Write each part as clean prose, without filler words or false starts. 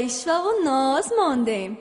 عشق و ناز ماندیم،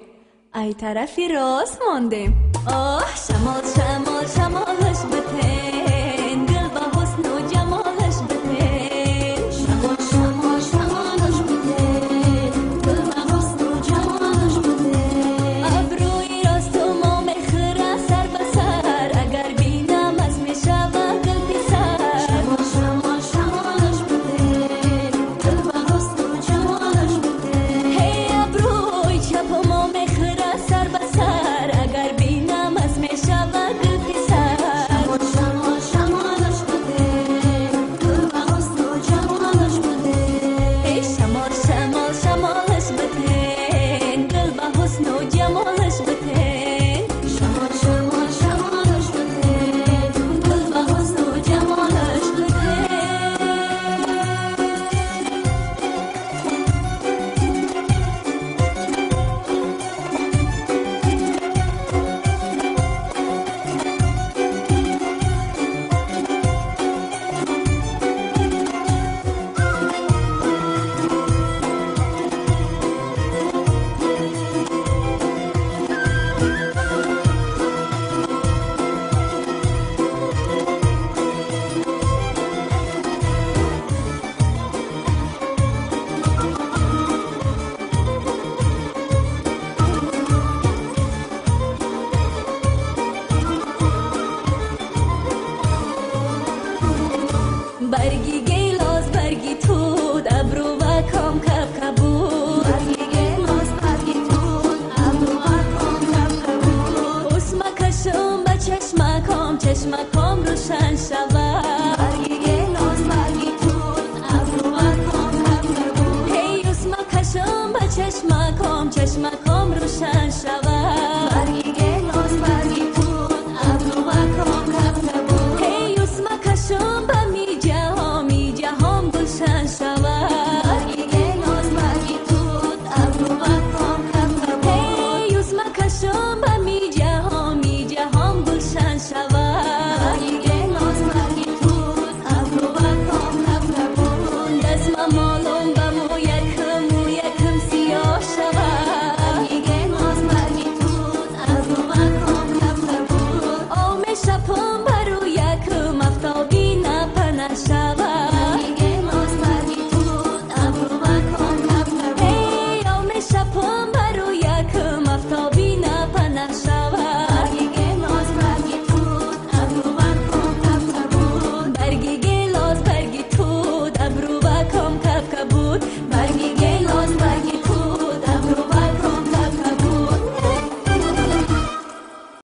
ای طرفی راست ماندیم. آه شمال شمال شمالش بتین، دل با حسن و جمالش بتین. شمال شمال شمالش بتین، دل با حسن و جمالش بتین. ابروی راست و مام خیره سر به سر، اگر بینم از می شود دل پسر. شمال شمال شمالش بتین، دل با حسن و جمالش بتین. هی ابروی چپ و مام خیره سر به سر، اگر بینم از می شود دل پسر. شمال شمال شمالش بتین، دل با حسن و جمالش بتین. هی شمال شمال شمالش بتین، دل با حسن و جمالش بتین. شمال شمال شمالش بتین، دل با حسن و جمالش بتین. برگی گیلاس برگی تود، ابرو و کام کب کبود. برگی گیلاس برگی تود، ابرو و کام کب کبود. اسمکشم به چشمکام، چشمکام روشن شود. برگی گیلاس برگی تود، ابرو و کام کب کبود. هی اسمکشم به چشمکام، چشمکام